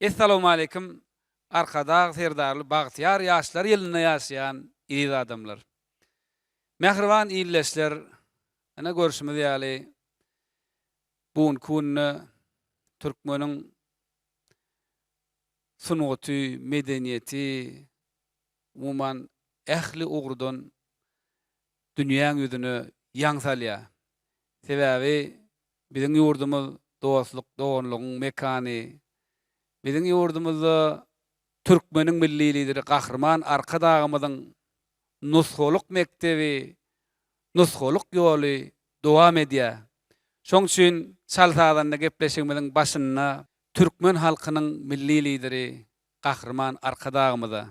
Assalamu alaykum. Arkada serdarly bagtyar ýaşlar ýylyna ýaşaýan iri adamlar. Mehriban illeşler, ana görüşimiz ýaly buň kunna türkmeniň sunugaty, medeniýeti, umuman ähli ugrudan dünýäň ýüzüne ýaňsalýar. Sebäbi biziň ýurdumyz dostluk, doganlygyň mekany. Biziň ýurdumyzda türkmeniň milli lideri Gahrman Arkadagymyzyň nusholuk mektebi, nusholuk ýoly dowam edýär. Şoň üçin çalsadan gepleşigimiziň başyna türkmen halkynyň milli lideri Gahrman Arkadagymyza.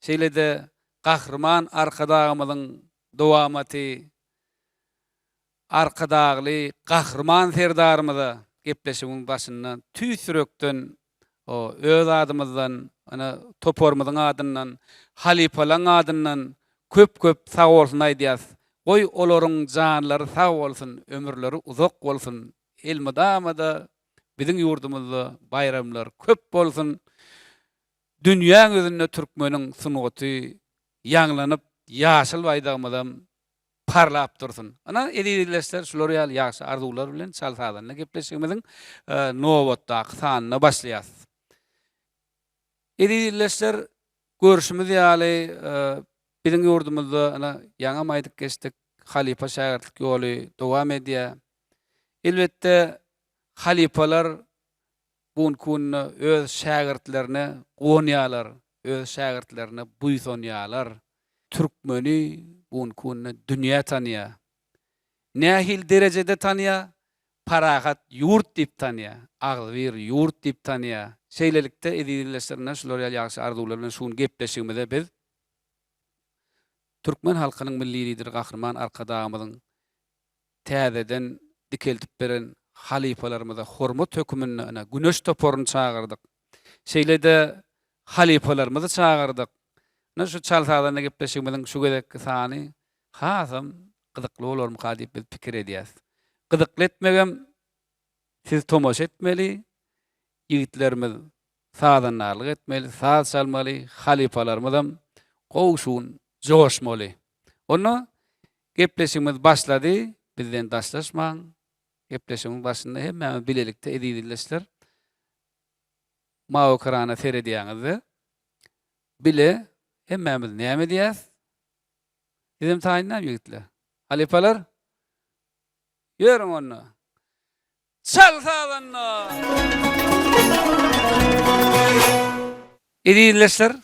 Şeýlede Gahrman Arkadagymyzyň dowamaty Arkadagly Gahrman serdarymyza gepleşigimiziň başyna tüýsürekden o öz adymyzdan, ana topormyzyň adyndan, halipalaň adyndan köp sag bolsun aýdýas. Goý olaryň janlary sag bolsun, ömürleri uzak bolsun. Elmydamada biziň ýurdumyzda bayramlar köp bolsun. Dünýäň özünde türkmeniň sunugaty ýaňlanyp, ýaşyl baýdagymyzam parlap dursun. Ana edilişler şular ýaly ýaşy arzuwlar bilen çalsadan gepleşigimiziň nowatdaky sanyna başlaýas. Edilişler görüşimiz ýaly biziň ýurdumyzda ana ýaňa maýdyk geçdik. Halipa şäherlik ýoly dowam edýär. Elbetde halipalar buň kunna öz şähertlerine gonýarlar, öz şähertlerine buýsanýarlar. Türkmeni buň kunna dünýä tanýar. Nähil derejede tanýar? Parahat ýurt dip tanýar, agzybir ýurt dip tanýar. Şeýlelikde edilişlerine şular ýaly ýaşy arzuwlar bilen şuň gepleşigimizde biz türkmen halkynyň milli lideri Gahrman Arkadagymyzyň täzeden dikeltip beren halipalarymyza hormat hökümine ana güneş toporuny çağırdyk. Şeýlede halipalarymyzy çağırdyk. Ana şu çalsadan gepleşigimiziň şu gedekki sany hasam gyzykly bolarmy diýip biz pikir edýäs. Gyzykly etmegem siz tomoş etmeli, ýigitlerimiz sadanarlyk etmeli, saz çalmaly, halipalarymyzam gowşun, joşmaly. Onu gepleşigimiz başlady, bizden daşlaşmaň. Gepleşigimiň başynda hemme bilelikde edilişler. Mawa krana seredýäňizde bile hemmemiz näme diýäs? Bizim taýyndan ýigitler. Halipalar ýöreň onu. Çalsadanna. Edilişler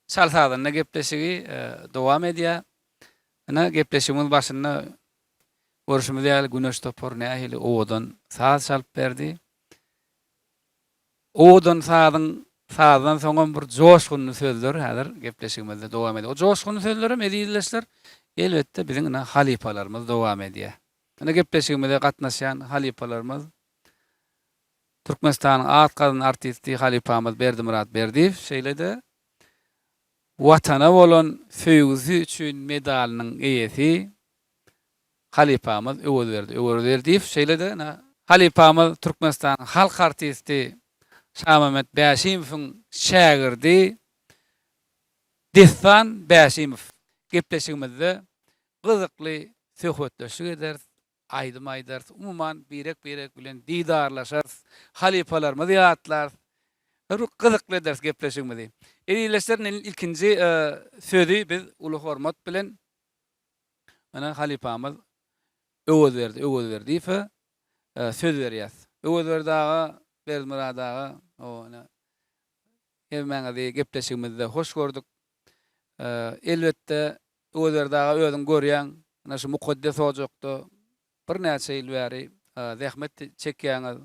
çalsadanna gepleşigi dowam edýär. Ana gepleşigimiň başynda görüşimiz ýaly güneş toporu nähili owadan saz çalyp berdi. Owadan sadan soňam bir joşgun sözler häzir gepleşigimizde dowam edýär. O joşgun sözlerim edilişler elbetde biziň halipalarymyz dowam edýär. Ana gepleşigimizde gatnaşan halipalarymyz Türkmenistanyň atgadan artisti halipamyz Berdimurat Berdiýew şeýlede watana bolan söýgüsi üçin medalynyň eýesi halipamyz Öwür Berdiýew şeýlede halipamyz Türkmenistanyň halk artisti Şamamet Bäşimowyň şägirdi Destan Bäşimow gepleşigimizde gyzykly söhbetleşik eder, aýdym aýdar, umuman birek bilen didarlaşar, halipalarymyz ýatlar. Gyzykly ders gepleşigimizi. Edilişleriň ilkinji sözi biz uly hormat bilen ana halipamyz Öwür Berdiýew söz berýär. Öwür Berdiýew Berdimuratdaga ona hemmeňizi gepleşigimizde hoş gördük. Elbetde Öwür Berdiýew özüň görýän ana şu mukaddes ojokda bir näçe ýyl bäri zähmet çekýäňiz.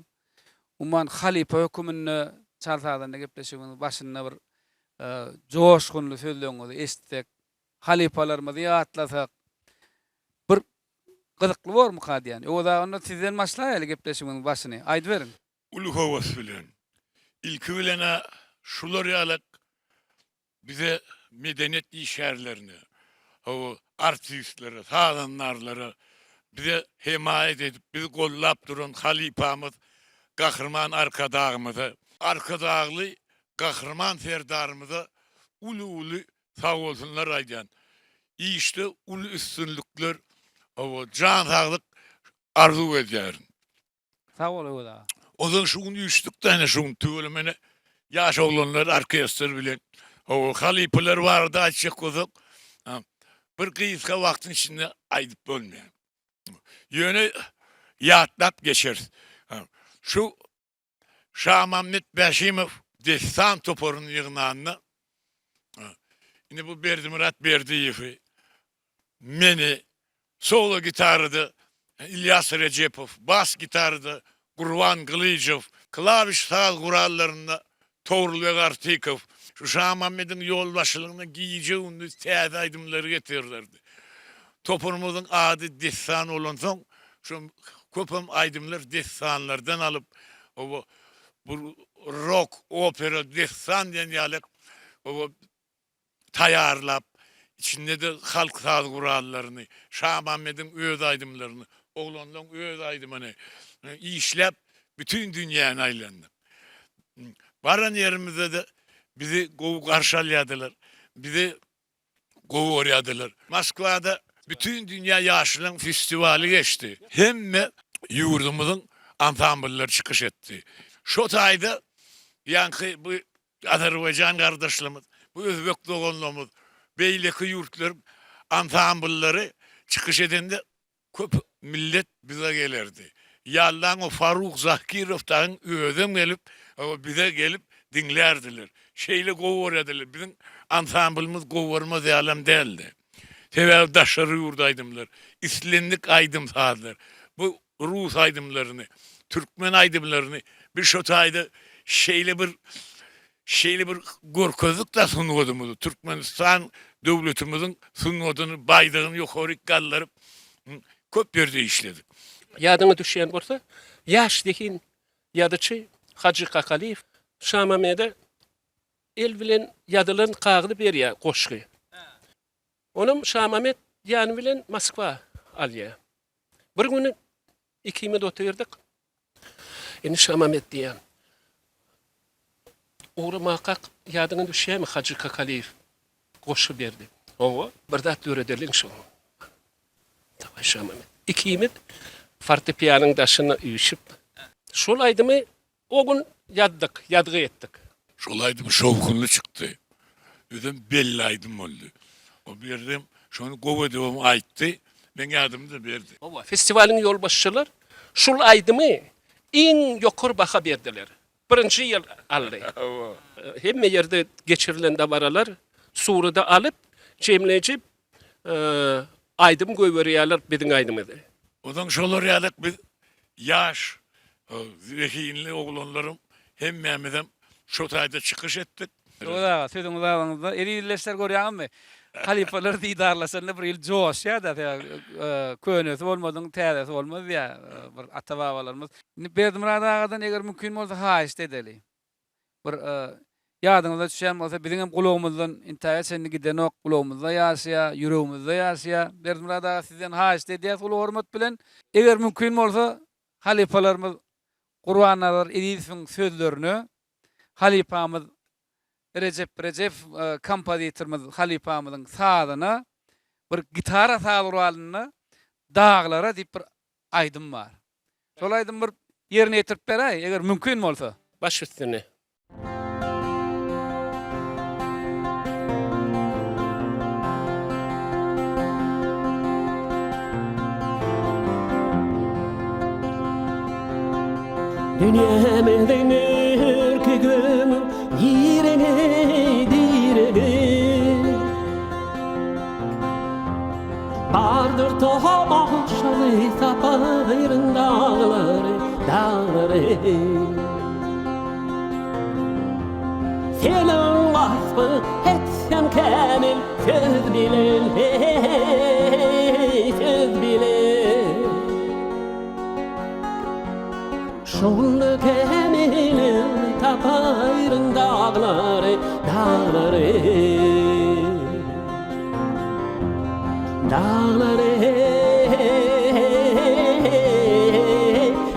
Umman halipa hökümini çalsadan gepleşigimiň başynda bir joşgunly sözleňizi eşitsek, halipalarymyzy ýatlasak bir gyzykly bolmy diýen. O da onu sizden başlaýaly gepleşigimiň başyny. Aýdyp berin. Ulu havas bilen. İlki bilene şular ýalyk bize medeniyetli şäherlerini, o artistleri, sadanlarları bize himayet edip, bizi gollap duran halipamız Gahrman Arkadagymyzy arka dağlı kahraman serdarımıza ulu sağ olsunlar aydan. İşte ulu üstünlükler, o can sağlık arzu ediyorum. Sağ ol ola. Odan şuun üçlük tane şuun tüvelemene yaş olanlar arkadaşlar bilen. O halipeler vardı açık kozuk. Bir kıyıska vaktin içinde aydıp bölmeyen. Yöne yatlat geçer. Şu Şah Mehmet Beşimov destan toporunun yığınağına yine bu Berdi Murat Berdiyevi meni solo gitarıda İlyas Recepov, bas gitarıda Kurvan Kılıcov, klaviş saz kurallarında Toğrul Artikov, şu Şah Mehmet'in yol başlığına giyeceğini teyze aydımları getirirlerdi. Topunumuzun adı destan olan son, şu köpüm aydımlar destanlardan alıp o bu rock, opera, destan deniyalık o tayarlap, içinde de halk saz kurallarını, Şah Mehmet'in öz aydımlarını, oğlanların öz aydımını işlep bütün dünyanın aylandı. Varan yerimizde de bizi kovu karşılayadılar, bizi kovu orayadılar. Moskva'da bütün dünya yaşlıların festivali geçti. Hem de yurdumuzun ansambulları çıkış etti. Şu ayda yankı bu Azerbaycan kardeşlerimiz, bu Özbek doğanlarımız, Beyleki yurtlar ansambulları çıkış edinde köp millet bize gelirdi. Yallan o Faruk Zakirov'tan ödem gelip bize gelip dinlerdiler. Şeyle kovuyordular. Bizim ansambulımız kovurmaz alem değildi. Sevevdaşları yurdaydımlar. İslendik aydım sağdılar. Bu Rus aydımlarını, Türkmen aydımlarını bir şotayda şeyle bir gorkozluk da sunuyordum. Türkmenistan devletimizin sunuyordunu, baydığını yukarı kaldırıp köp yerde işledik. Yadıma düşen bolsa, yaşdaki yadıçı Hacı Kakaliyev Şah Mehmet'e el bilen yadılan kağıdı berýär goşgy. Onum Şah Mehmet ýany bilen Moskva alýa. Bir günü ikimiz oturdyk. Eni Şah Mehmet diýär. Uğru makak yadyna düşýärmi Hacı Kakaliyev goşgy berdi. Oňa bir zat öğredelim şu. Tabii Şah Mehmet. İkimiz fortepiyanın daşına üyüşüp şol aydymı o gün yadgy etdik. Şolaydım şovkunlu çıktı. Dedim belli aydım oldu. O birdim şonu kovadım ayttı. Ben yardımı da verdi. Ova festivalin yol başçılar şol aydymı en ýokary baha berdiler. Birinci ýyl aldy. Hemme ýerde geçirilen dabaralar suruda alıp çemlejip aydym göýberýärler biziň aydymyzy. Odan şolar ýalyk biz yaş zehirli oğlanlarım hem Mehmet'im şu tayda çıkış ettik. Ola sözüňiz agyňyzda erileşler görýärmi? Halifalar diýdarlasanda bir ýyl joş ýa-da könesi bolmadyň täzesi bolmaz ýa bir ata-babalarymız. Berdimurad agadan eger mümkin bolsa haýyş edeli. Bir ýadyňyza düşen bolsa biziň hem gulagymyzdan intaýa senli giden ok gulagymyzda ýaşaýa, ýüregimizde ýaşaýa. Berdimurad aga sizden haýyş edýäs ulu hormat bilen eger mümkin bolsa halifalarymız Qur'anlar edilsin sözlerini halifamız Recep kompozitorymyz halifamyzyň sazyna bir gitara salyp dağlara diýip bir aydym bar. Şol aydym bir ýerine ýetirip beräý eger mümkin bolsa. Baş üstüne. Dünyame denir ki gönül yirene direne Bardır tohama şalı sapayrın dağları Senin vasfı etsem kamil söz bilen söz bilen Şollu kemilim tapayrın dağları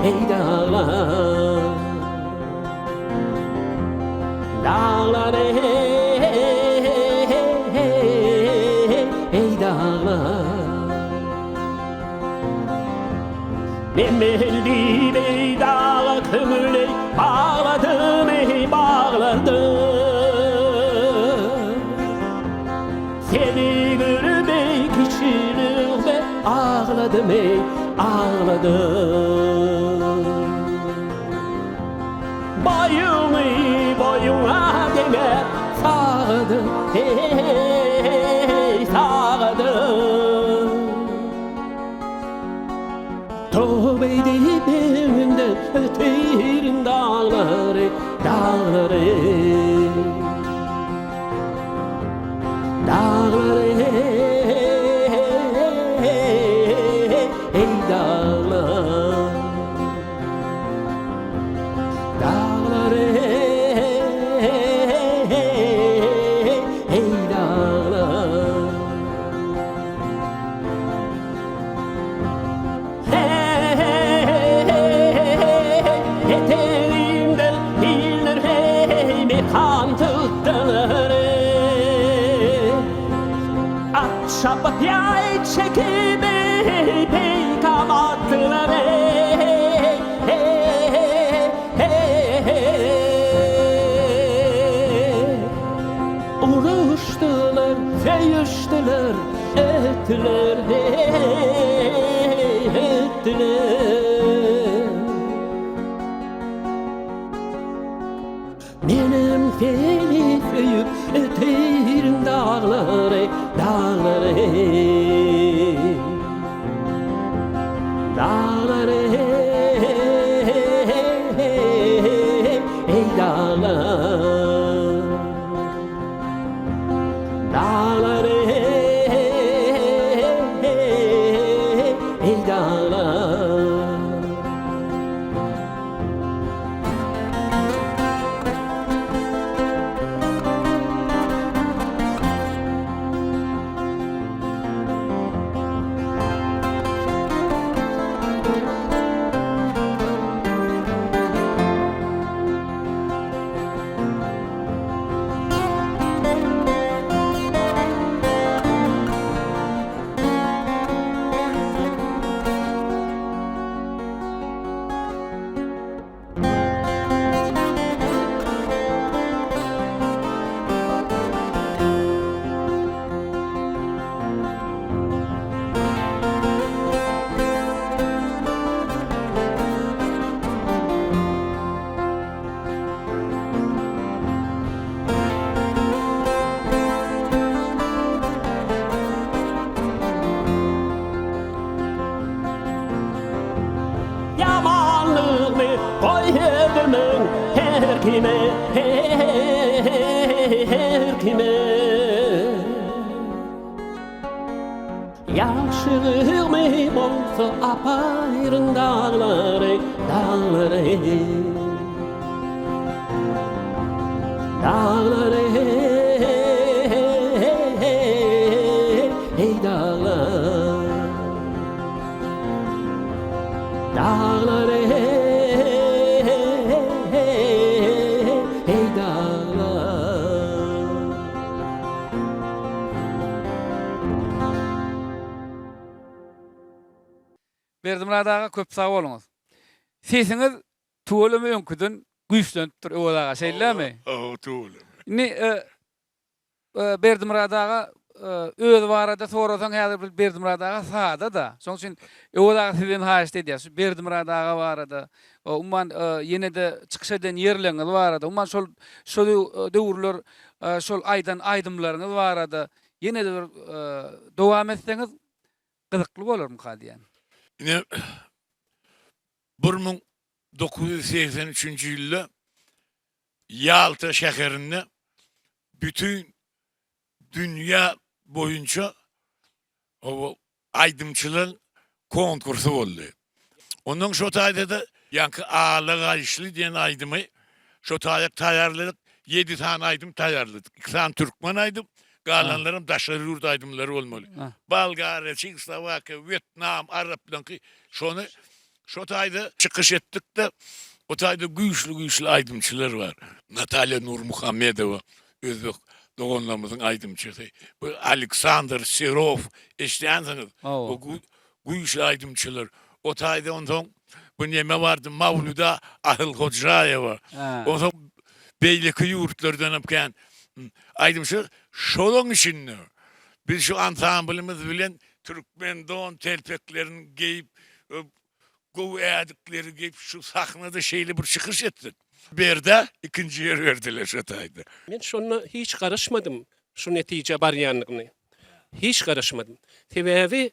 ey dağlar dağlar Memeli bey dağa kömürley bağladım ey bağladım Seni görmey küçülüğüme ağladım ey ağladım Boyunu boyuna deme sağdım hey sağdım Tövbe edip elimden öterim dağları dağları Dağları ey dağlar Dağları ey dağlar Eteğimden inler hey mekan tuttular Şapat yay çekip ey kapattılar Uğraştılar, seviştiler, ettiler ettiler Benim feli feyip eteğim dağları dağları dağları ey dağlar dağları ey dağlar Koy edemen her kime her kime Yaşlılık mı olsa apayrın dağları dağları Dağları ey dağlar Dağları ey dağlar Berdimurat ağa köp sağ bolunuz. Sesiniz tuğulamy öňküden güýçlenip dur o ağa şeýlemi? O tuğulum. Ni Berdimurat ağa öz barada sorasaň häzir Berdimurat ağa sağda da. Şoň üçin o ağa sizden haýyş edýär. Berdimurat ağa barada umman ýene de çykyş eden ýerleňiz barada. Umman şol döwürler şol aýdan aýdymlaryňyz barada. Ýene de dowam etseňiz gyzykly bolarmy hadiýan. Yine 1983 ýylda Yalta şäherinde bütün dünya boyunca o aydımçılar konkursu oldu. Onun şu tayda da yankı ağalık ayışlı diyen aydımı şu tayda tayarladık. 7 tane aydım tayarladık. 2 tane Türkmen aydım. Kalanlarım daşları yurt aydımları olmalı. Bulgarya, Çekoslovakya, Vietnam, Arap'dan şunu şu tayda çıkış ettik de o tayda güçlü aydımçılar var. Natalya Nur Muhammedova, Özbek Doğanlarımızın aydımçısı. Bu Alexander Serov eşleğensiniz. Oo. Bu güýçli aydımçılar. O tayda ondan bu neme vardı Mavluda Ahıl Hocayeva. Ha. Ondan beyliki yurtlardan öpken aydımçı şolun içinde. Biz şu ansamblimiz bilen Türkmen don telpeklerini giyip gow ädikleri giyip şu sahnada şeyli bir çıkış ettik. Berde ikinci yer verdiler şu tayda. Men şonna hiç karışmadım. Şu netice baryanlygyny. Hiç karışmadım. Sebäbi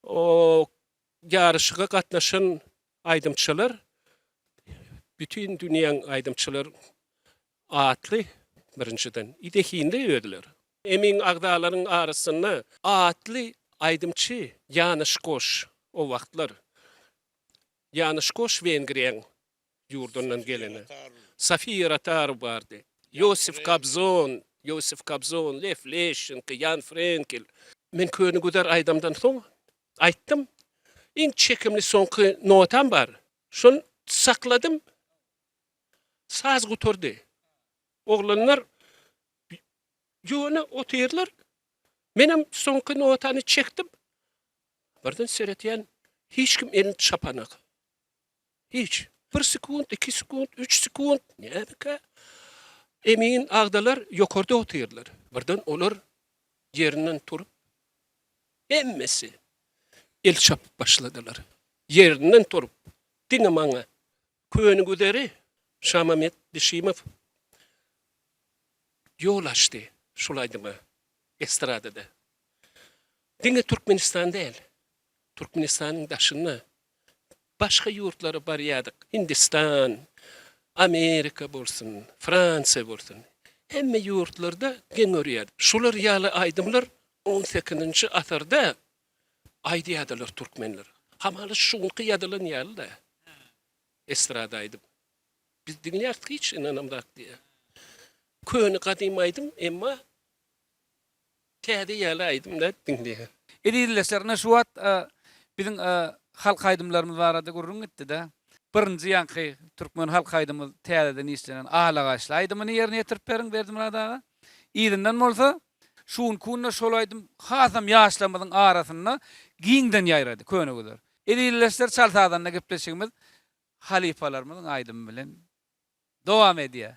o yarışyga gatnaşan aydımçylar bütün dünýäň aydımçylar atly birinciden idehinde ödüler. Emin agdalaryň arasynda atly aydımçy Janusz Koş o wagtlar. Janusz Koş Wengriýanyň yurdundan geleni. Safira Tar bardy. Yosif Kabzon, Lef Leschenko, Jan Frenkel. Men köni güder aydamdan soň aýtdym. Iň çekimli soňky notam bar. Şonu sakladym. Saz guturdy. Oglanlar ýöne oterler. Menem soňky notany çekdim. Birden seretýän hiç kim elini çapanak. Hiç. 1 sekund, 2 sekund, 3 sekund. Nädika? Emin agdalar ýokarda oterler. Birden olar ýerinden turup emmesi el çapıp başladılar. Yerinden turup diňe maňa köni güderi Şamamet Bişimow yol açdy şulaydymy estradada. Diňe Türkmenistan däl. Türkmenistanyň daşyny başga ýurtlary barýadyk. Hindistan, Amerika bolsun, Fransa bolsun. Hemme ýurtlarda geň örýär. Şular ýaly aýdymlar 18-nji asyrda aýdýadylar türkmenler. Hamaly şunky ýadylan ýaly da. Estrada aýdym. Biz diňärdik hiç inanamdak diýe. Köni gadym aýdym, emma täze ýaly aýdym da diňdiýe. Edileslerine şu wat bizim halk aydımlarımız var da gurrun gitti de. Birinci yankı Türkmen halk aydımı täzeden işlenen ağlagaçlı aydımını yerine getirip verdim radaga. İýidinden bolsa şuun kunna şol aydym hasam ýaşlamadyň arasynda giňden ýaýrady köne güder. Edilesler çaltadan da gepleşigimiz halifalarymyzyň aydymy bilen dowam edýär.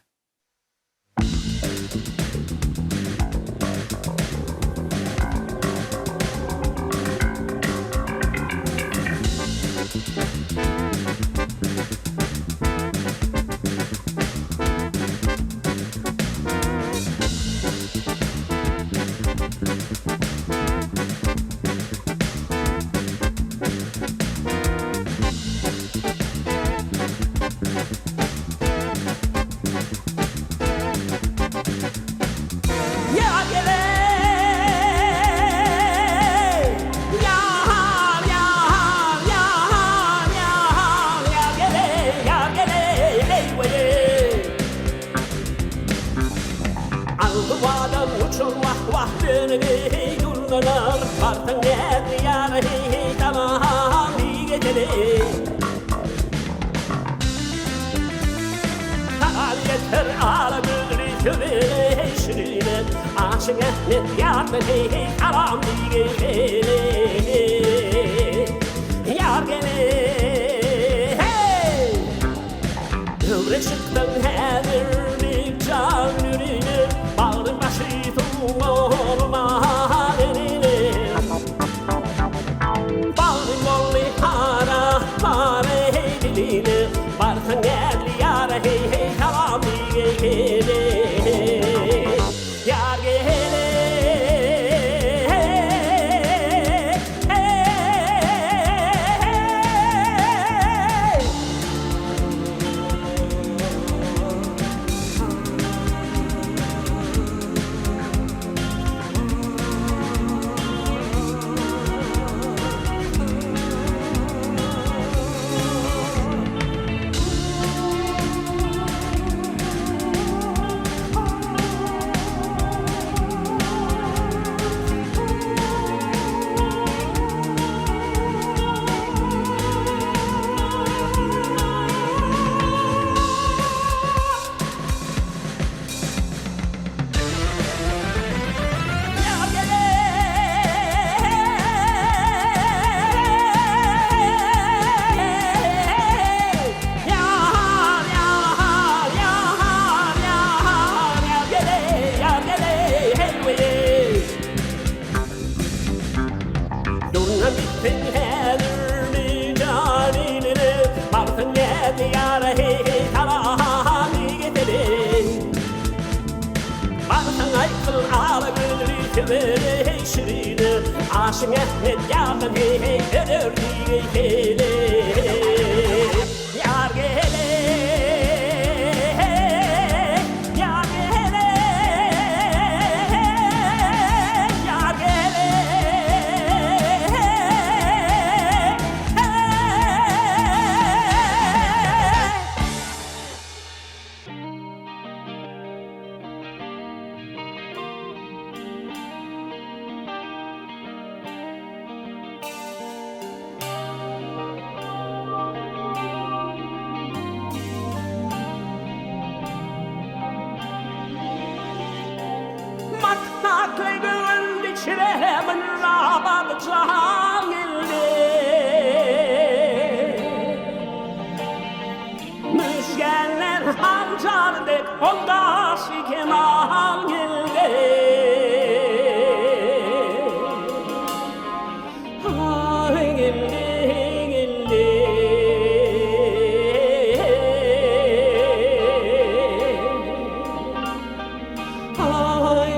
bittin hedir mi canine Baktın ne diyara hey hey tarani getirin Baktın aykın ağla gönlü tümeri hey şirini Aşın etmet yardım hey hey ölür diye hele Yar gele Yar gele Yar gele Maknaklı gönül içine hemen rabat can ildi Müzgenler hancar dek onda kemal geldi Ay geldi geldi Ay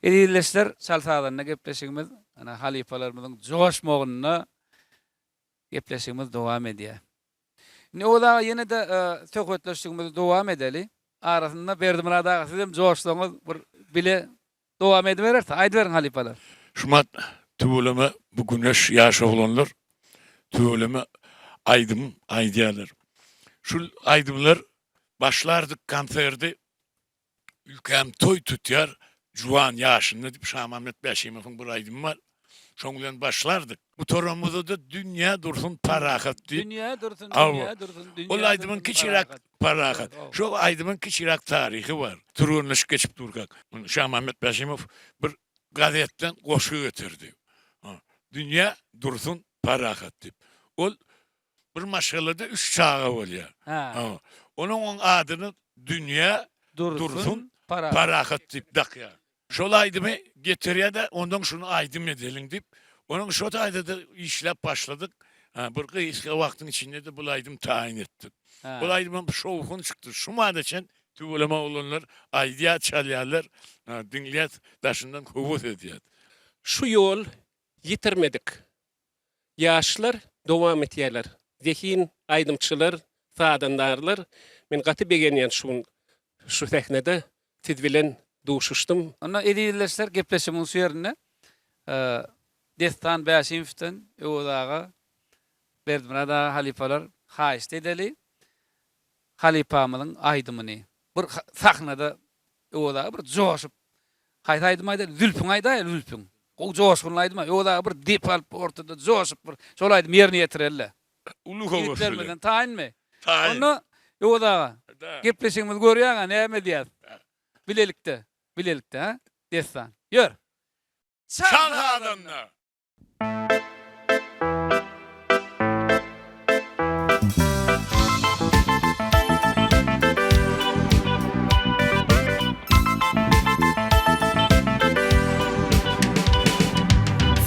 Edilesler salsalarına gepleşigimiz ana halifalarımızın joşmoğuna gepleşigimiz devam ediyor. Ne ola yine de söhbetleşigimiz devam edeli. Arasında berdimler da sizem joşluğumuz bir bile devam edivererse aýdyberin halifalar. Şumat tüweleme bu güneş ýaşa bolanlar tüweleme aýdym aýdýarlar. Şu aydımlar başlardık konserde. Ülkem toy tutyar. Juwan yaşında dip Şahmamet Bäşimov'un bir aydym var. Şoňlan başlardık. Bu toramızda da dünya dursun parahat diýip. Dünya dursun, Awa. dünya dursun, dünya Ol aydymyň dursun, kiçirak parahat. Evet, Şu aydymyň kiçirak taryhy var. Turunlaş geçip durgak. Şahmamet Bäşimov bir gazetten goşu götürdi. Dünya dursun parahat diýip. Ol bir maşgalada 3 çağa bolýar. Ha. Onun adyny dünya dursun parahat diýip dakya. Şol aydymy getirýär de ondan şunu aydym edelim diýip. Onun şu ayda işlep başladık. Bir kıyıska vaktin içinde de bu aydym tayin ettik. Bu aydymın şovukun çıktı. Şu madeçen tübüleme olanlar aydiyat çalyarlar, dinliyat daşından kovut ediyat. Şu yol yitirmedik. Yaşlar devam etýärler. Zehin aydymçylar, sadandarlar, men gaty begenýän şu sähnede siz bilen duşuşdum. Ona edilirler gepleşimin suyerine. Destan Bäşimov'dan öwdaga berdimine da halifalar haýyşt edeli. Halifamyň aydymyny bir sahnada öwdaga bir joşup haýta aýdym zülpüň aýda zülpüň. O joşgun aýdym öwdaga bir depal ortada joşup bir şol aýdym ýerine ýetireller. Ulu kovut. Vermeden taýinmi? Tayin. Onu öwdaga gepleşigimiz görýär, näme diýär? Bilelikde ha? Destan. Ýör. Çal adamlar.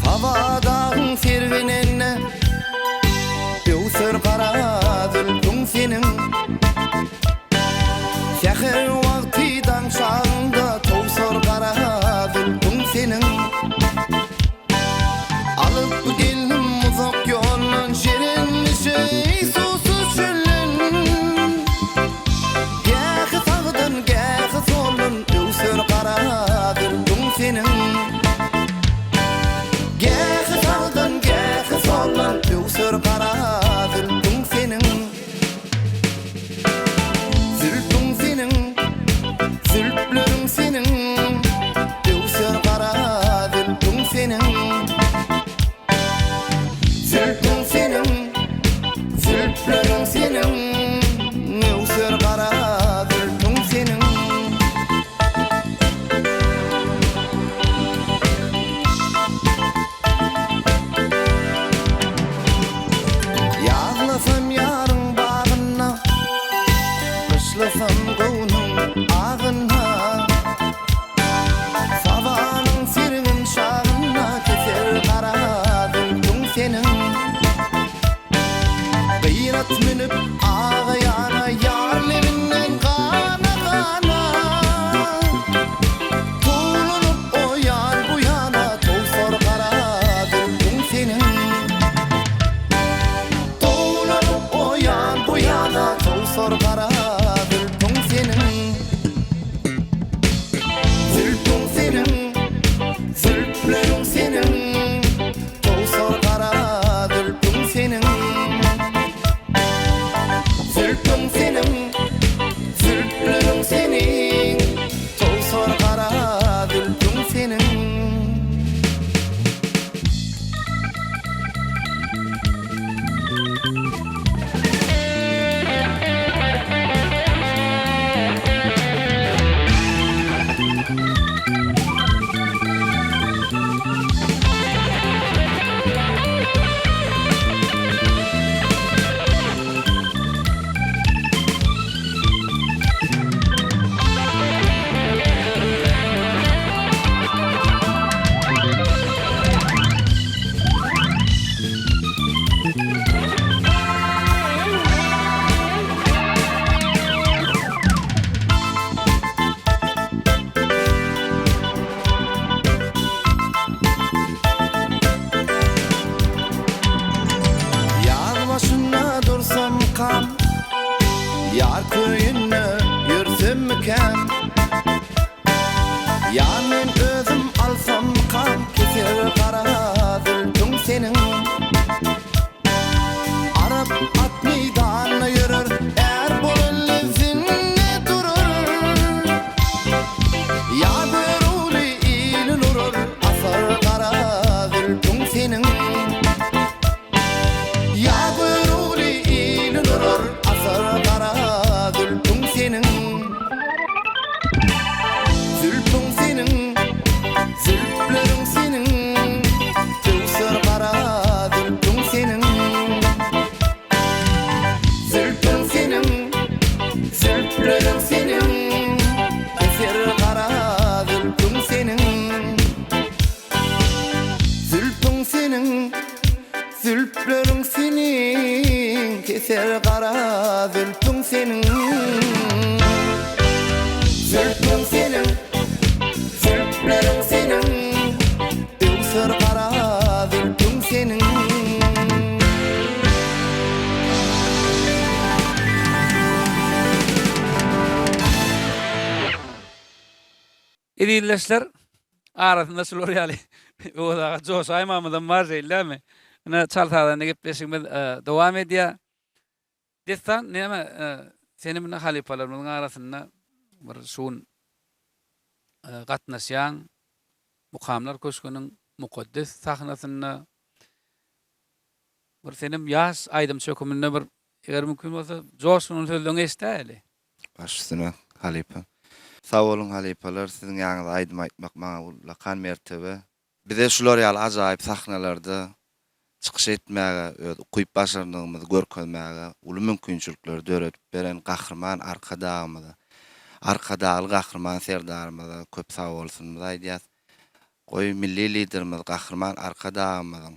Havadan servenenne Öwsür kara zülpüň senin Şäher wagtydan şanda towsur kara zülpüň senin Alyp geldim uzak ýoldan şerenmişe susuz çöllen Gähi sagdyn gähi soldun öwsür kara zülpüň senin Gähi sagdyn gähi soldun öwsür kara zülpüň senin Zülpüň senin zülpleriň senin öwsür kara zülpüň senin Zülpüň senin zülpleriň senin öwsür kara zülpüň senin Yağlasam yarın bağına Kışlasam gownun ağına Sabahın sirgin şağına Keser kara zülpüň senin Gıyrat minip ağayana Yarlerinden kana kana Tuğlunup o yar bu yana Towsor kara zülpüň senin Tuğlunup o yar bu yana Towsor kara zülpüň senin Zülpüň senin zülpleriň senin Towsor kara zülpüň senin Zülpüň senin zülpleriň senin Towsor kara zülpüň senin Yar başına dursam kan Yar köyüne yürsem miken Yar men özüm alsam kan Keser kara zülpüň senin Arap at meydana yürür eser kara zülfün senin Zülfün senin Zülflerin senin Eser kara zülfün senin İdilleşler arasında şular ýaly. O da Joş aýmamydan bar jeýlemi? Ina çaltadan gepleşigimiz dowam edýär. Destan näme seni bilen halipalarymyň arasynda bir şuun gatnaşýan mukamlar köşküniň mukaddes sahnasynda bir senim ýaş aýdym çöküminde bir eger mümkin bolsa Joşyň sözlerini esdäli. Başysyna halipa. Sağ olun halipalar, sizin ýaňyza aýdym aýtmak maňa ulakan mertebe. Bize şular ýaly ajaýyp sahnalarda çykyş etmäge, öz ukuyup başardygymyzy görkezmäge uly mümkinçilikler döretip beren gahrman arkadagymyza, arkadagy gahrman serdarymyza köp sag bolsun diýýär. Goý milli liderimiz gahrman arkadagymyzyň,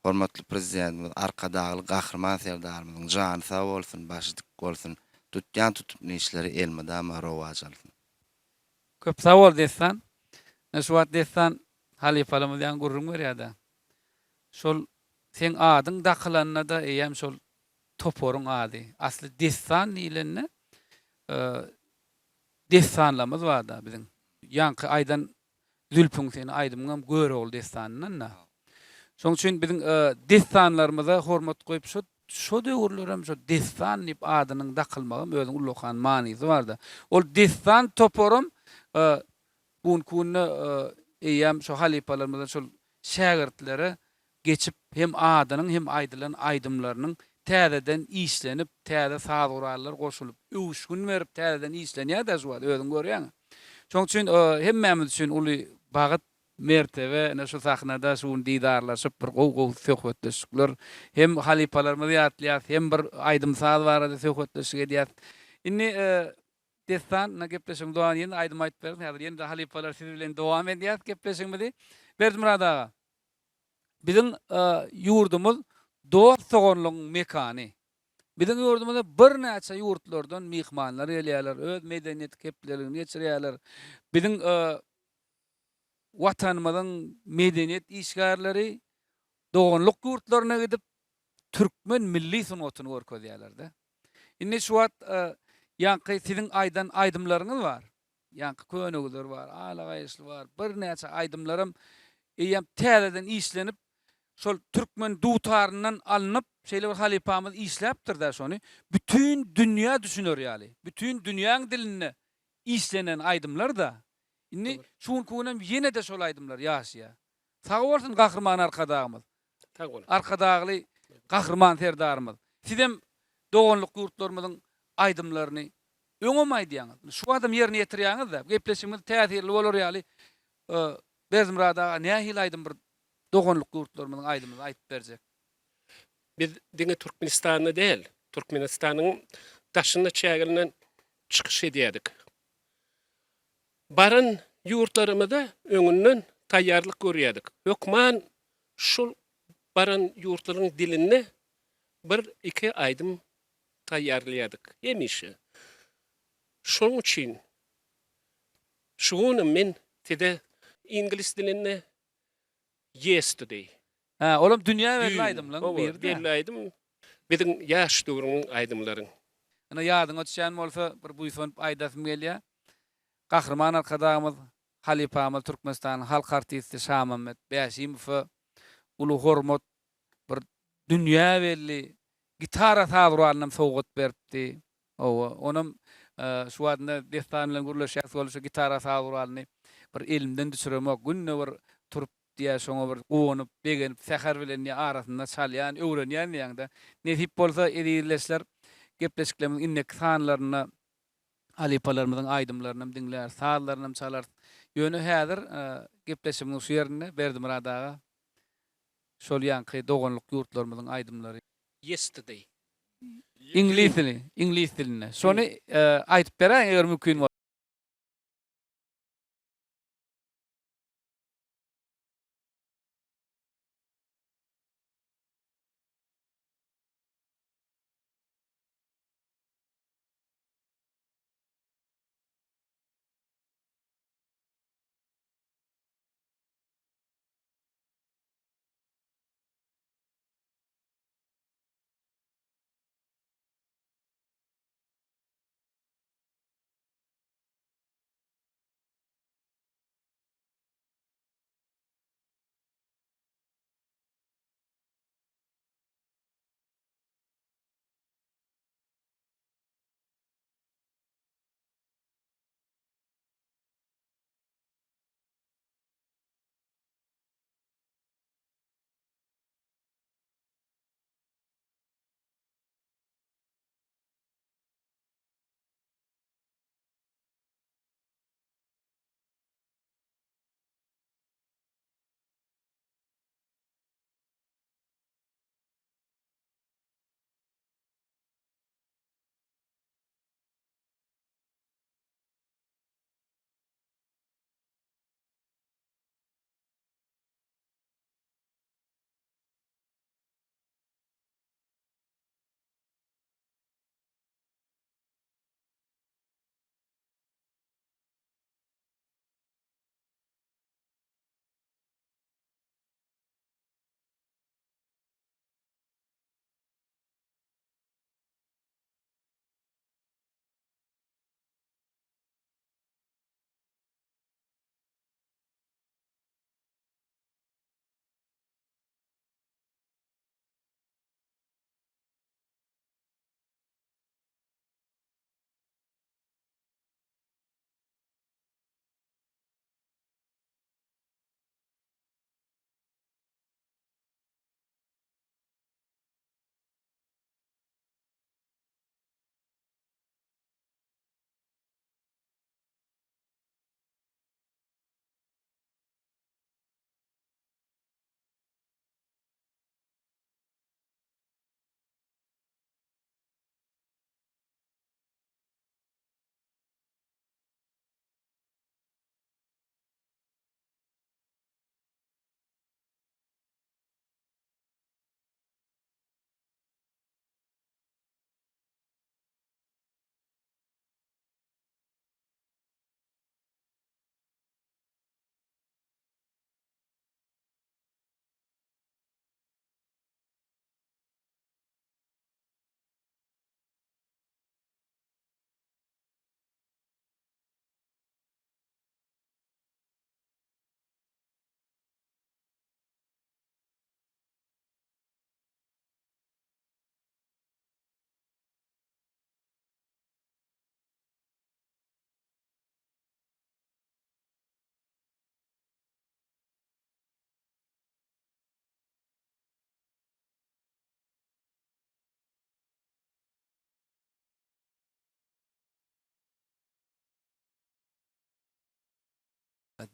hormatly prezidentimiz arkadagy gahrman serdarymyzyň jany sag bolsun, başy dik bolsun. Tutýan tutup işleri elmedama rowaj alsyn. Köp sag bol destan. Näşwat destan halipalarymyz ýa gurrun berýärdi. Şol sen adyň dakylanyna da eýem şol toporuň ady. Asly destan diýilende destanlamyz bar da biziň. Ýanky aýdan zülpüň seni aýdymam göre ol destanyna da. Şoň üçin biziň destanlarymyza hormat goýup şu döwürlerem şu destan diýip adynyň dakylmagy özüň ullukan manysy bar da. Ol destan toporum bun kunna eýem şu halipalarymyzdan şol şägirtlere geçip hem adynyň hem aýdylan aýdymlarynyň täzeden işlenip, täze saguralar goşulyp, üýüşgün berip täzeden işlenýär da şu özüň görýäň. Şoň üçin hemmemiz üçin uly bagyt mertebe näşe sahnada şuň didarlaşyp bir gow söhbetleşikler hem halipalarymyz ýatlýar, hem bir aýdym saz barada söhbetleşik edýär. Inni destan gepleşiň dogan ýene aýdym aýtyp berdim. Häzir ýene halipalar siz bilen dowam edýär gepleşigimizi. Berdimurad aga. Biziň ýurdumyz dost sogonlygyň mekany. Biziň ýurdumyzda bir näçe ýurtlardan mihmanlar gelýärler, öz medeniýet keplerini geçirýärler. Biziň watanymyzyň medeniýet işgärleri doganlyk ýurtlaryna gidip türkmen milli sunatyny görkezýärler-de. Indi şu wagt ýanky siziň aýdan aýdymlaryňyz bar. Ýanky könügler bar, alagaýysly bar. Bir näçe aýdymlarym eýem täzeden işlenip şol türkmen dutaryndan alınıp şeýle bir halipamyz işläpdir da şonu. Bütün dünýä düşünür ýaly. Bütün dünýäň dilini işlenen aýdymlar da. Indi şuň kunam ýene de şol aýdymlar ýaşýar. Sag bolsun gahrman arkadagymyz. Sag bolun. Arkadagly gahrman serdarymyz. Sizem doganlyk ýurtlarymyzyň aýdymlaryny öňem aýdýaňyz. Şu adam ýerine ýetirýäňiz da gepleşigimiz täsirli bolar ýaly. Berzimurad aga nähil aýdym bir doganlyk ýurtlarymyzyň aýdymyny aýtyp berjek. Biz diňe Türkmenistanyň değil, Türkmenistanyň daşyna çägelinden çykyş edýärdik. Baran ýurtlarymyzda öňünden taýýarlyk görýärdik. Hökman şol baran ýurtlaryň dilini bir iki aýdym taýýarlaýardyk. Hemişe. Şoň üçin şuny men tede İngiliz dilini yesterday. Ha, olam dünýä berli aýdymlaryň bir Belli aýdym. Biziň ýaş döwrüniň aýdymlaryň. Ana ýadyňa düşen bolsa bir buýsun aýdasym gelýär. Gahrman arkadagymyz halipamyz Türkmenistanyň halk artisti Şamamet Bäşimow uly hormat bir dünýä belli gitara saguralyny sowgat berdi. Onum şu wagtda destan bilen gürleşýär bolsa gitara saguralyny bir elimden düşüremek günne bir turup diýär şoňa bir gowunyp begenip sähär bilen arasynda çalýan öwrenýän ýa-da nesip bolsa edilesler gepleşiklerimiz innek sanlaryna halipalarymyzyň aýdymlaryny diňler, sazlaryny çalar. Ýöne häzir gepleşigimiz şu ýerine Berdimurad aga. Şol ýanky doganlyk ýurtlarymyzyň aýdymlary. Yesterday. İngiliz diline. Şonu aýtyp berä eger mümkin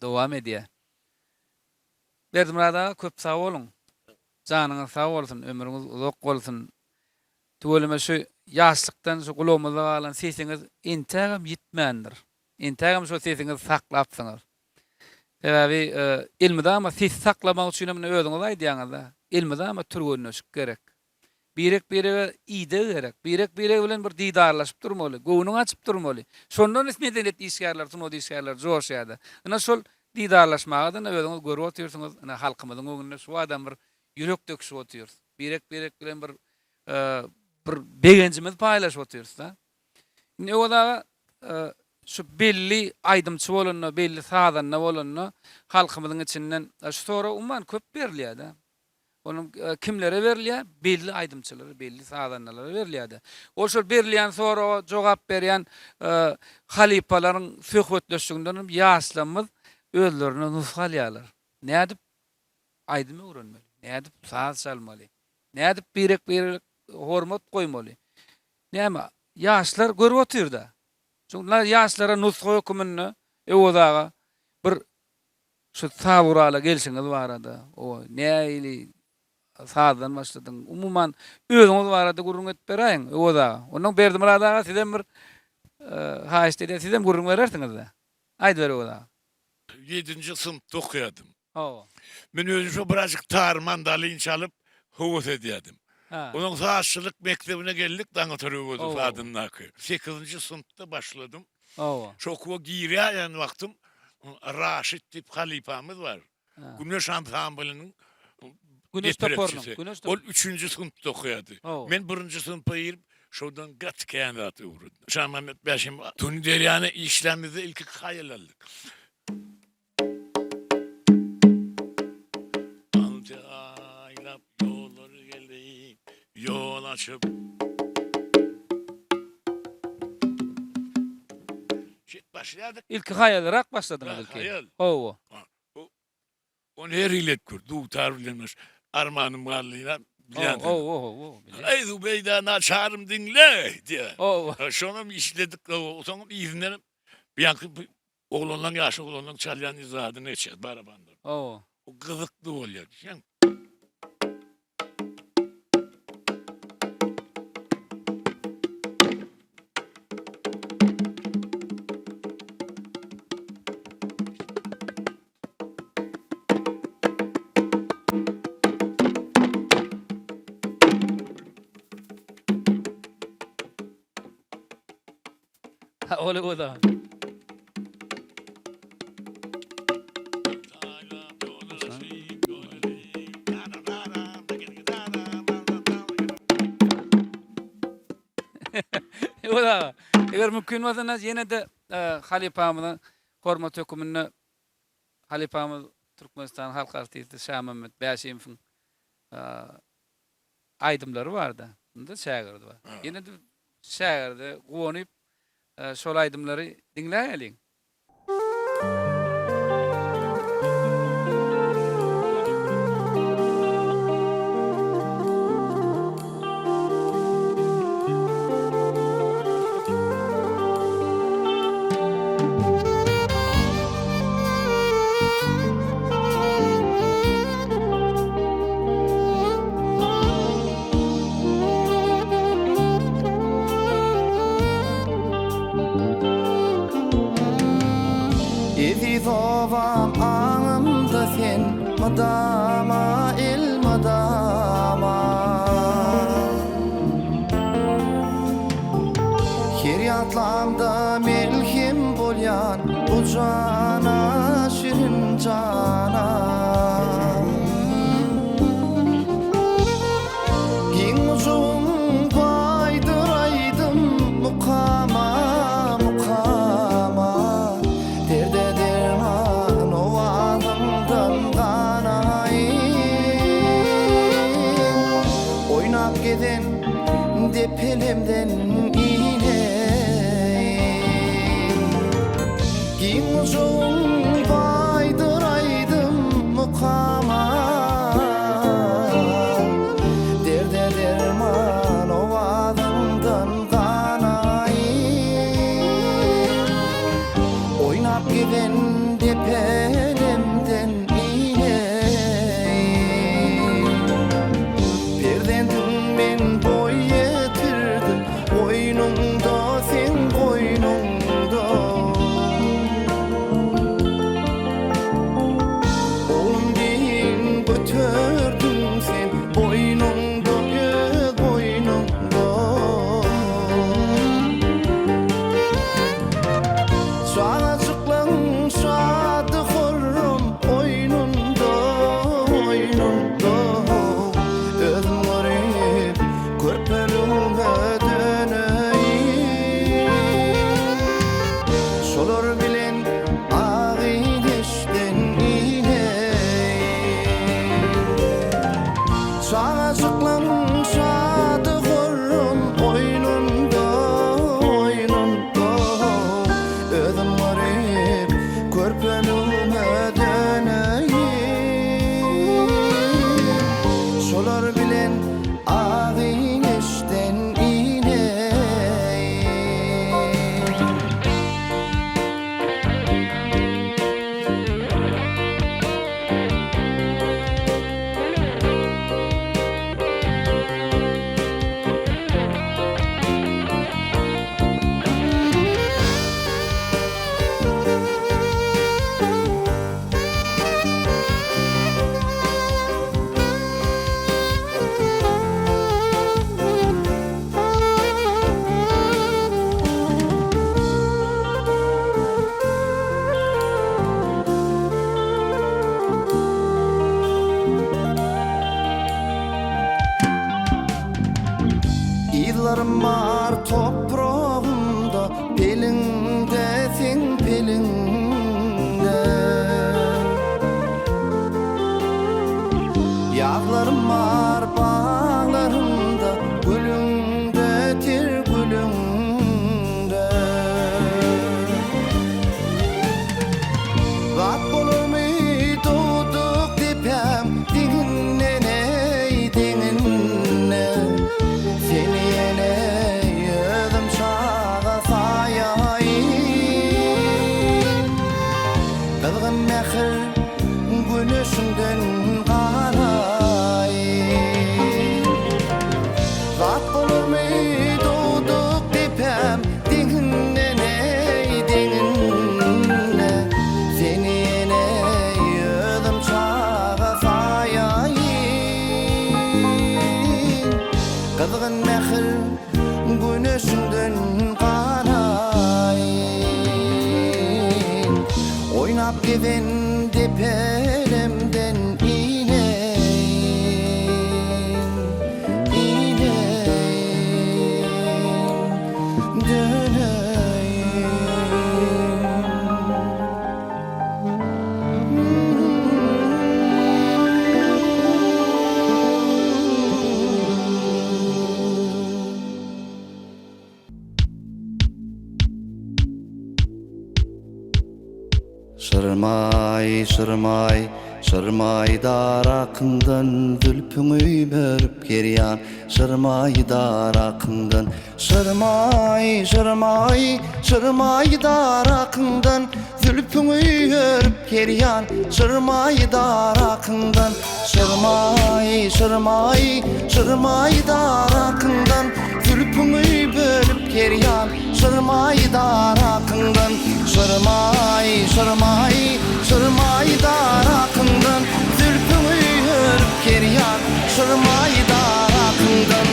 dowam edýär. Berdimrada köp sag bolun. Janyňyz sag bolsun, ömrüňiz uzak bolsun. Tüwelime şu ýaşlykdan şu gulamaza galan sesiňiz entägem ýitmändir. Entägem şu sesiňizi saklapsyňyz. Sebäbi ilmide ama ses saklamak üçin men özüňiz aýdýaňyz. Ilmide ama türgünleşik gerek. Birek ide gerek. Birek bilen bir didarlaşyp durmaly, göwüňi açyp durmaly. Şondan medeniyet işgärler, suno işgärler joşýady. Ana şol didarlaşmagdan özüňiz görüp oturýarsyňyz, ana halkymyzyň öňünde şu adam bir ýürek döküşip oturýar. Birek bilen bir begencimiz paylaşyp oturýarys da. Ne oda şu belli aýdymçy bolanna, belli sadanna bolanna halkymyzyň içinden şu sonra umman köp berilýär da. Onun kimlere verilýär? Belli aýdymçylary, belli sadannalara verilýär. O şol berilýän sonra jogap berýän halipalaryň söhbetleşiginden ýaşlamyz özlerini nusgalýarlar. Nädip aýdymy öwrenmeli? Nädip saz çalmaly? Nädip birek hormat goýmaly? Näme? Ýaşlar görüp oturýar da. Şunlar ýaşlara nusga hökümini ewadaga bir şu tawurala gelşiňiz barada. O näili sazdan başladyň. Umuman özüňiz barada gurrun etip beräýin ewadaga. Onuň berdimradaga sizem bir haýsty sizem gurrun berersiňiz da. Aýdy ber ewadaga. 7-nji sınıfda okuýardym. O. Men özüm şu birazcık tar mandalin çalıp howat edýärdim. Onun saatçılık mektebine geldik, daňa törüwüdü adyndaky. 8-nji sınıfda başladım. Şokuwa girýän wagtym Raşit dip halipamız var. Güneş ansamblının Güneş toporunun. Ol 3-nji sınıfda okuýardy. Men 1-nji sınıfda girip şodan gat kändat uğradım. Şah Mehmet Başim Tuni Deryanı işlemizde ilk hayalladık. Aylap yolları geldim, yol açıp başladık. İlk hayalarak başladınız ilk. Hayal. O. Onu her ilet kur. Duğtar bilenmiş. Armanım varlığıyla bilen. Aydu beydana çağırım dinle diye. Şonu işledik. O sonra izinlerim. Bir yankı oğlanla yaşlı oğlanla çalyan izahını içer. Barabanda. O kızıklı oluyor. Öyle o da. O da. Eğer mümkün olsa yine de halipamızın hormat hökümini halipamız Türkmenistan halk artisti Şah Mehmet Başim'in aydımları vardı. Bunda şairdi var. Yine de şairdi. Gowanyp şol aydımları dinläýäliň. Zovam anımda sen madama el madama Hiryatlamda melhim bolyan bu cana şirin cana Giň uzun baydıraydım mukama Depelemden ineyim Giň uzun baydıraydım mukama Derde derman o adamdan kanayım Oynap giden depelemden var toprağımda, belinde sen belinde. Yağlarım var bağlarımda, gülündedir gülünde. Vat bolur mu doğduk dipem, dinginne ney dinginne. Seni yine yödüm şağa sayayım. Kılgın mehir güneşinden qarayım. Vat bolur mu doğduk dipem, dinginne ney dinginne. Seni yine yödüm şağa sayayım. Kılgın mehir güneşinden qarayım. Oynap giden depelemden ineyim, ineyim, döneyim. Şırmay, şırmay, şırmay darakından zülpüňi börüp gerýän. Şırmay darakından, şırmay, şırmay, şırmay darakından zülpüňi börüp gerýän. Şırmay darakından, şırmay, şırmay, şırmay darakından zülpüňi börüp gerýän. Şırmay darakından, şırmay, şırmay, şırmay darakından zülpüňi börüp gerýän. Şırmay darakından.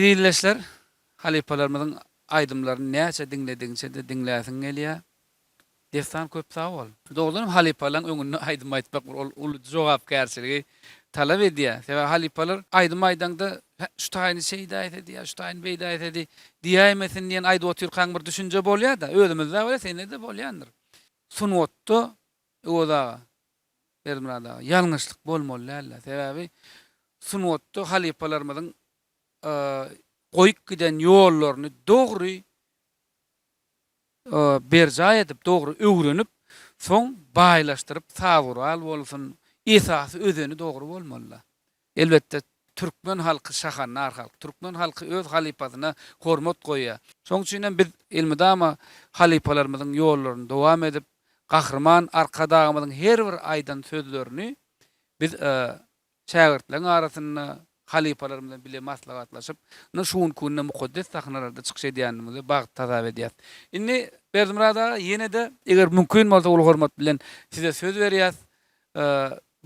Edilleşler, halipalarımızın aydımlarını näçe dinlediňçe de dinläsiň gelýär. Destan köp sağ ol. Doğrudan halipalan öňünde aydym aýtmak ul jogapkärçiligi talap edýär. Sebäbi halipalar aydym aýdanda şu taýyny şeýde aýtdy, şu taýyny beýde aýtdy diýämesin diýen aýdy otyrkan bir düşünje bolýar da, özümizde bolýar, sende de bolýandyr. Sunwatda oda bermada ýalňyşlyk bolmaly. Sebäbi sunwatda halipalarymyzyň goýup giden ýollaryny dogry berja edip, dogry öwrenip, soň baýlaşdyryp sabural bolsun, esasy özüni dogry bolmaly. Elbetde türkmen halky şahannar halk, türkmen halky öz halipasyna hormat goýýar. Soň üçin biz ilmidama halipalarymyzyň ýollaryny dowam edip, gahrman arkadagymyzyň her bir aýdan sözlerini biz şagirdleriň arasynda halipalarymyzdan bile maslahatlaşyp, şuun kunna mukaddes sahnalarda çykyş edýänimizi bagyt tasap edýär. Indi Berdimurada ýene de eger mümkin bolsa ul hormat bilen size söz berýäs.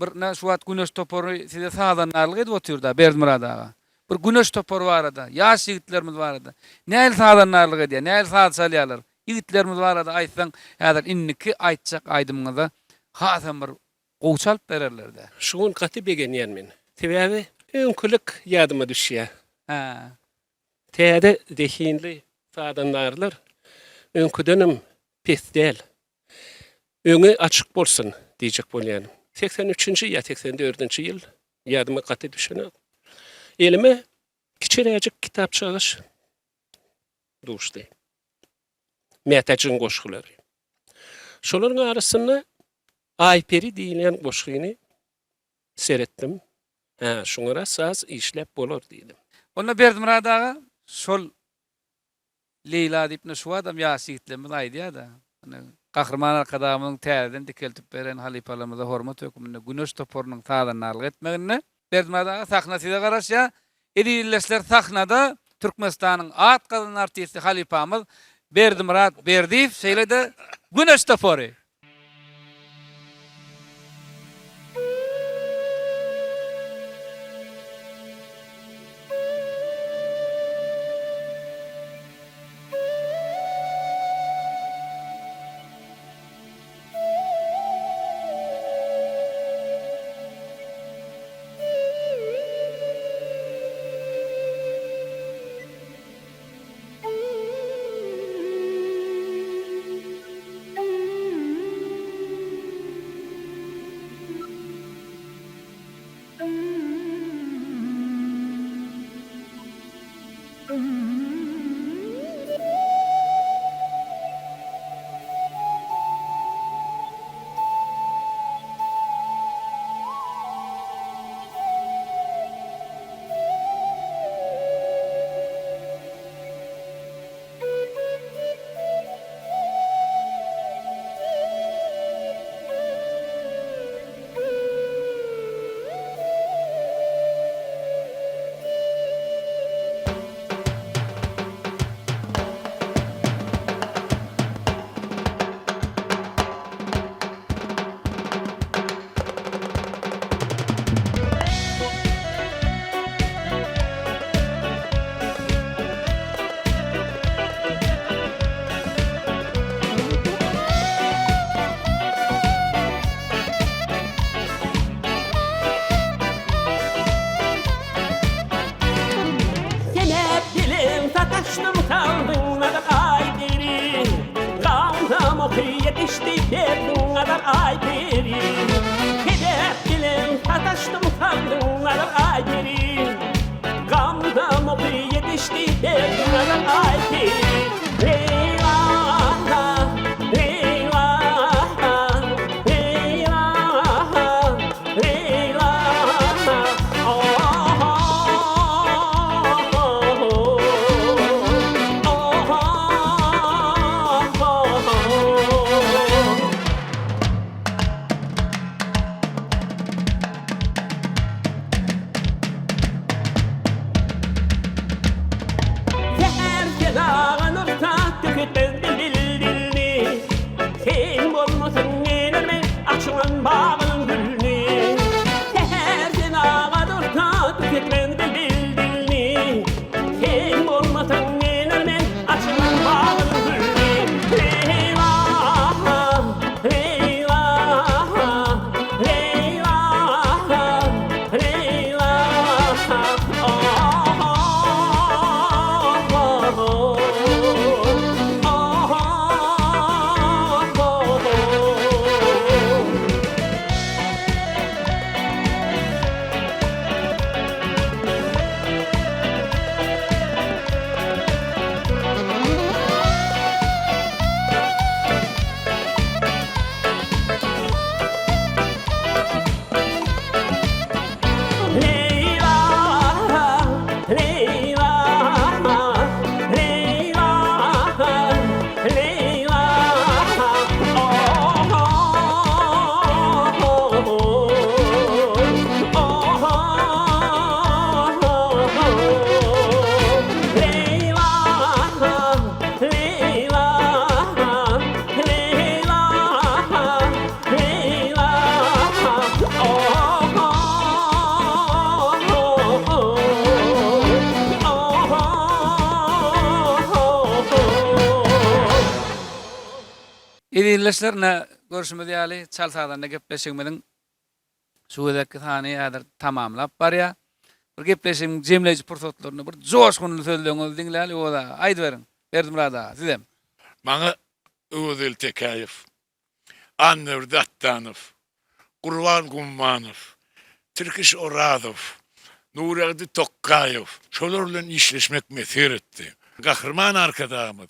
Bir şu wagt güneş topory size sağdan narlyk edip otyrda Berdimurada. Bir güneş topory barada, ýaş ýigitlerimiz barada. Näil sağdan narlyk edýär, näil sağ çalýarlar. Ýigitlerimiz barada aýtsaň, häzir inniki aýtjak aýdymyňyza hasam bir gowçalyp bererler-de. Şuun gaty begenýän men. Sebäbi öňkülük ýadyma düşýär. Ha. Täze dehinli sadanlarlar öňküdenim pes däl. Öňe açyk bolsun diýjek bolýan. 83-nji ýa 84-nji ýyl ýadyma gaty düşenä. Elime kiçiräjik kitap çalyş duşdy. Mätäçiň goşgulary. Şolaryň arasynda Ayperi diýilen goşgyny seretdim. Şoňra saz işlep bolar diýdim. Onda Berdimuradaga şol Leyla diýip şu adam ýaşy ýigitlerimiz aýdýar da. Gahrman arkadamynyň täzeden dikeltip beren halipalarymyza hormat höküminde güneş toporunyň sağdan narlyk etmegine Berdimuradaga sahnasyna garaşýa edilleşler sahnada Türkmenistanyň at galan artisti halipamyz Berdimurad Berdiýew şeýlede güneş topory. Sataştım kaldım kadar ay deri Kanım okuyup yetişti derdin kadar ay deri Keder dilim sataştım kaldım kadar ay deri Kanım okuyup yetişti derdin kadar ay deri Leyla, Leyla, Leyla, Leyla Edilişlerine görüşmedi ýaly çalsadan gepleşigmediň şuwedeki tany ýadyr tamamlap barýa. Bir gepleşim jemleji pursatlaryny bir joşguny sözleňiz diňläli o da aýdy berin. Berdim rada sizem. Maňa Öwedil Tekaýew, Anwer Dattanow, Gurban Gummanow, Tirkiş Oradow, Nuradi Tokkaýew şolar bilen işleşmek meser etdi. Gahrman arkadaşymyz,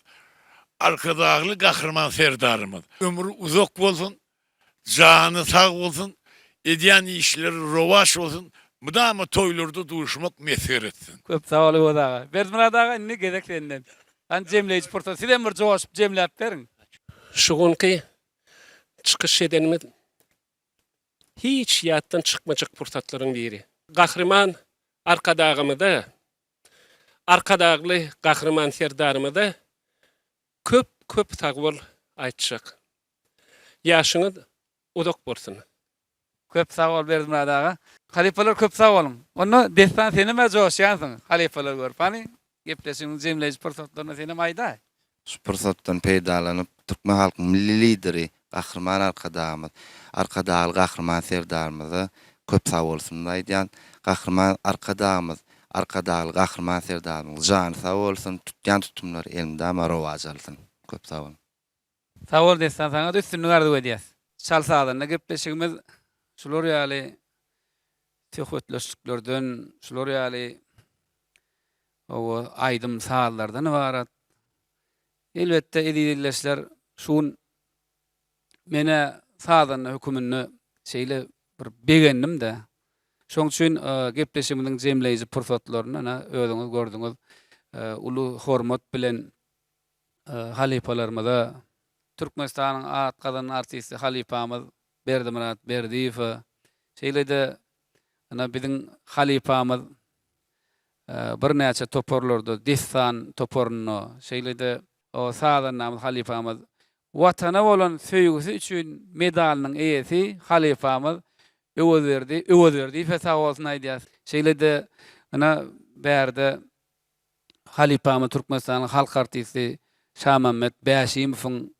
arkadagly gahrman serdarymyz. Ömrü uzak bolsun, jany sag bolsun, edýän işleri rowaş bolsun. Mudama toýlarda duruşmak meser etsin. Köp sag bol o da. Berdim rada ne gezek senden. An jemleji pursat sizem bir joşup jemläp berin. Şugunki çıkış edenimiz hiç yattan çıkmacak pursatların biri. Gahrman arkadağımda, arkadağlı gahrman serdarımda köp tagwal aýtjak. Yaşını udak bolsun. Köp sag bol berdim rada. Halipalar köp sag bolun. Onu destan senem joşýansyň. Halipalar görpani gepleşiň jemleji pursatlaryna senem aýda. Şu pursatdan peýdalanyp Türkmen halkynyň milli lideri, gahrman arkadağymyz, arkadagy gahrman serdarymyzy köp sag bolsun aýdýan. Gahrman arkadağymyz, arkadagy gahrman serdarymyz jany sag bolsun, tutýan tutumlar elimde marowaj alsyn. Köp sag bolun. Sag bol destan saňa da üstünlük ardy edýäs. Çalsadan gepleşigimiz şular ýaly töhwetleşiklerden, şular ýaly o aýdym sahallardan ibarat. Elbette edilişler şun mene sağdan hükümünü şeyle bir begendim de. Şoň üçin gepleşigimiň jemleýiji pursatlaryny özüňiz gördüňiz. Ulu hormat bilen halipalarymyza Türkmenistanyň atgadan artisti halipamyz Berdimurat Berdiýew şeýle de biziň halipamyz bir näçe toporlarda destan toporuny şeýle de o sağdan namyz halipamyz watana bolan söýgüsi üçin medalnyň eýesi halipamyz öwederdi fesag bolsun aýdýas. Şeýle de bärde halipamyz Türkmenistanyň halk artisti Şahmamet Bäşimowyň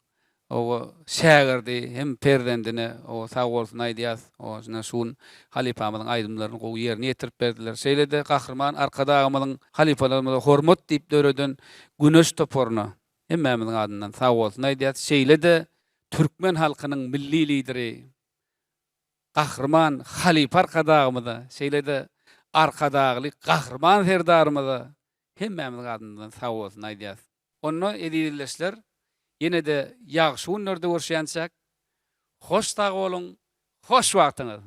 o şägirdi hem perdendine o sag bolsun aýdýas. O şun halipamyzyň aýdymlaryny gowy ýerine ýetirip berdiler. Şeýle de gahrman arkadagymyzyň halipalarymyza hormat diýip döreden güneş toporuny hemmemiziň adyndan sag bolsun aýdýas. Şeýle de Türkmen halkynyň milli lideri gahrman halipa arkadagymyza, şeýle de arkadagly gahrman serdarymyza hemmemiziň adyndan sag bolsun aýdýas. Onu edilişler yine de ýagşy günlerde görüşýänçak. Hoş sag bolun, hoş wagtyňyz.